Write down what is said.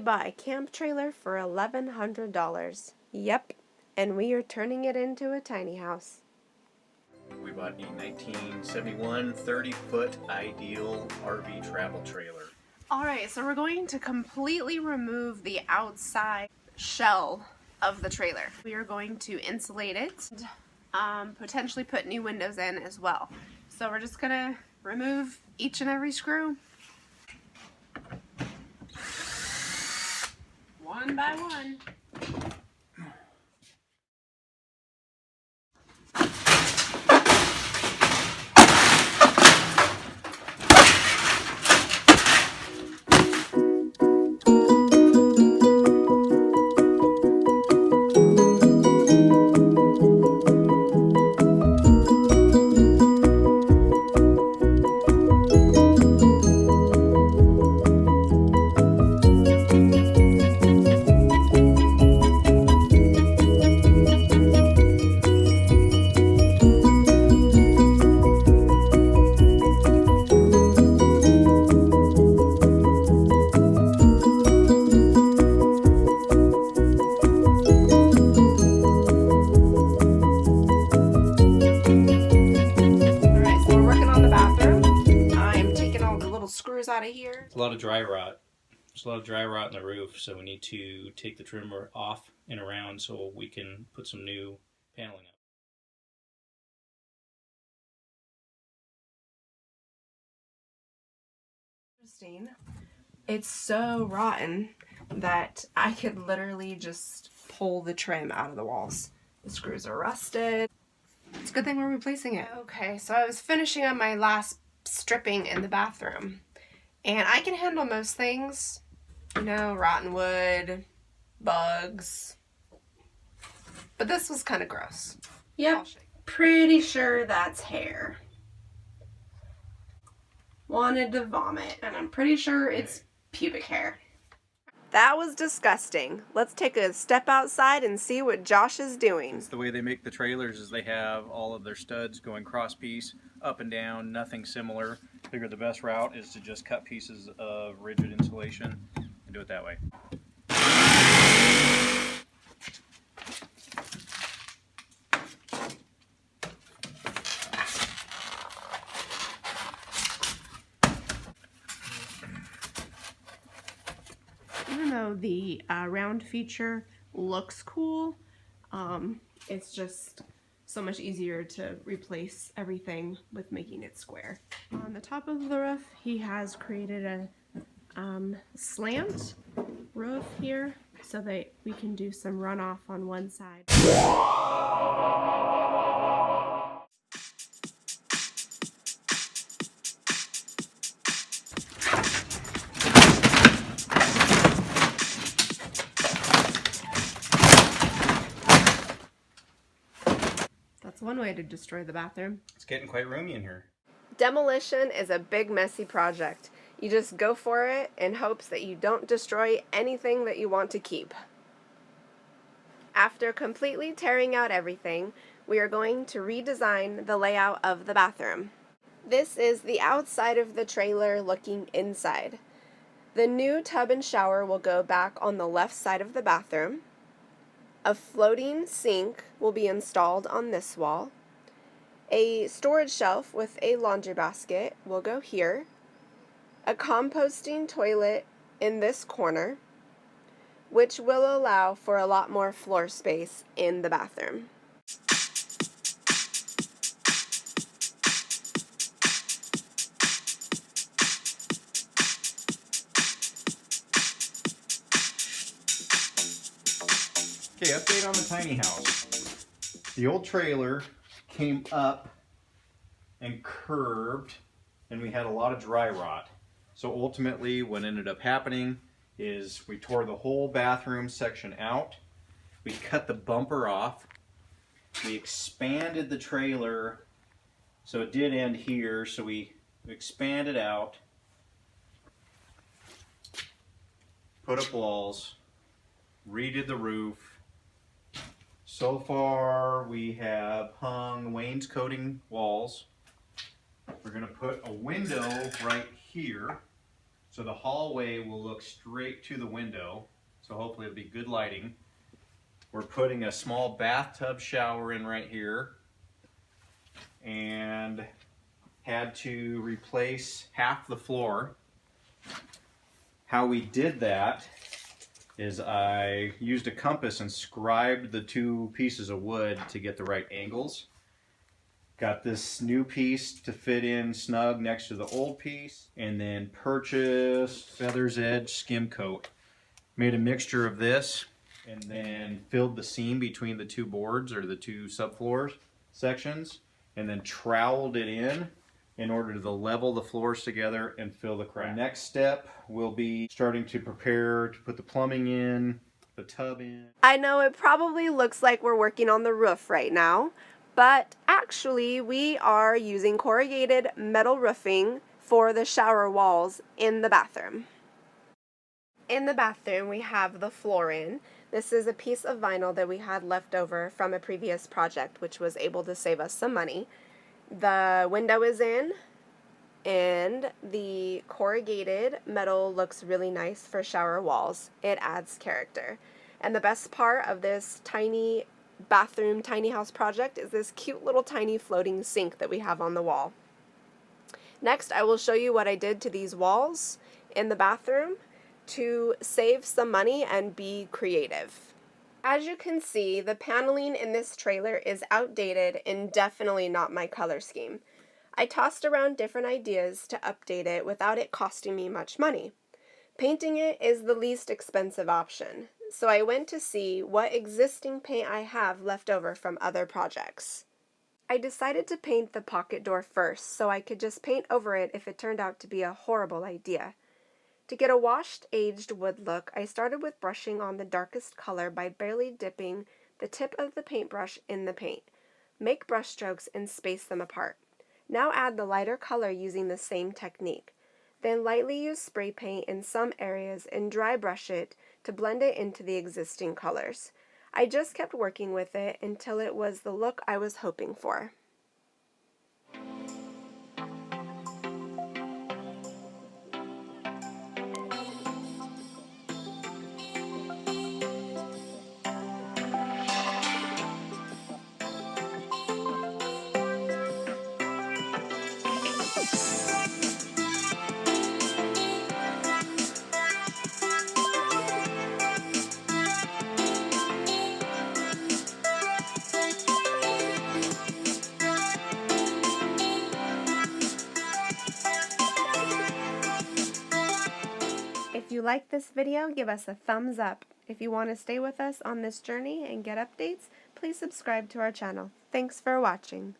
bought a camp trailer for $1,100. Yep, and we are turning it into a tiny house. We bought a 1971 30-foot ideal RV travel trailer. Alright, so we're going to completely remove the outside shell of the trailer. We are going to insulate it, potentially put new windows in as well. So we're just gonna remove each and every screw, one by one. Screws out of here. It's a lot of dry rot. There's a lot of dry rot in the roof, so we need to take the trimmer off and around so we can put some new paneling up. Interesting. It's so rotten that I could literally just pull the trim out of the walls. The screws are rusted. It's a good thing we're replacing it. Okay, so I was finishing up my last stripping in the bathroom. And I can handle most things, you know, rotten wood, bugs, but this was kind of gross. Yep, pretty sure that's hair. Wanted to vomit, and I'm pretty sure it's pubic hair. That was disgusting. Let's take a step outside and see what Josh is doing. It's the way they make the trailers is they have all of their studs going cross piece, up and down, nothing similar. Figure the best route is to just cut pieces of rigid insulation and do it that way. Even though the round feature looks cool, it's just so much easier to replace everything with making it square. On the top of the roof, he has created a slant roof here so that we can do some runoff on one side. That's one way to destroy the bathroom. It's getting quite roomy in here. Demolition is a big, messy project. You just go for it in hopes that you don't destroy anything that you want to keep. After completely tearing out everything, we are going to redesign the layout of the bathroom. This is the outside of the trailer looking inside. The new tub and shower will go back on the left side of the bathroom. A floating sink will be installed on this wall. A storage shelf with a laundry basket will go here. A composting toilet in this corner, which will allow for a lot more floor space in the bathroom. Okay, update on the tiny house. The old trailer came up and curved, and we had a lot of dry rot. So ultimately what ended up happening is we tore the whole bathroom section out. We cut the bumper off. We expanded the trailer so it did end here, so we expanded out, put up walls, redid the roof. So far we have hung wainscoting walls. We're going to put a window right here So the hallway will look straight to the window, so hopefully it'll be good lighting. We're putting a small bathtub shower in right here, and had to replace half the floor. How we did that is I used a compass and scribed the two pieces of wood to get the right angles. Got this new piece to fit in snug next to the old piece, and then purchased Feather's Edge skim coat. Made a mixture of this and then filled the seam between the two boards or the two subfloors sections, and then troweled it in order to level the floors together and fill the crack. The next step will be starting to prepare to put the plumbing in, the tub in. I know it probably looks like we're working on the roof right now, but actually we are using corrugated metal roofing for the shower walls in the bathroom. In the bathroom we have the floor in. This is a piece of vinyl that we had left over from a previous project, which was able to save us some money. The window is in, and the corrugated metal looks really nice for shower walls. It adds character. And the best part of this tiny bathroom, tiny house project is this cute little tiny floating sink that we have on the wall. Next, I will show you what I did to these walls in the bathroom to save some money and be creative. As you can see, the paneling in this trailer is outdated and definitely not my color scheme. I tossed around different ideas to update it without it costing me much money. Painting it is the least expensive option, so I went to see what existing paint I have left over from other projects. I decided to paint the pocket door first so I could just paint over it if it turned out to be a horrible idea. To get a washed, aged wood look, I started with brushing on the darkest color by barely dipping the tip of the paintbrush in the paint. Make brush strokes and space them apart. Now add the lighter color using the same technique. Then lightly use spray paint in some areas and dry brush it to blend it into the existing colors. I just kept working with it until it was the look I was hoping for. If you like this video, give us a thumbs up. If you want to stay with us on this journey and get updates, please subscribe to our channel. Thanks for watching.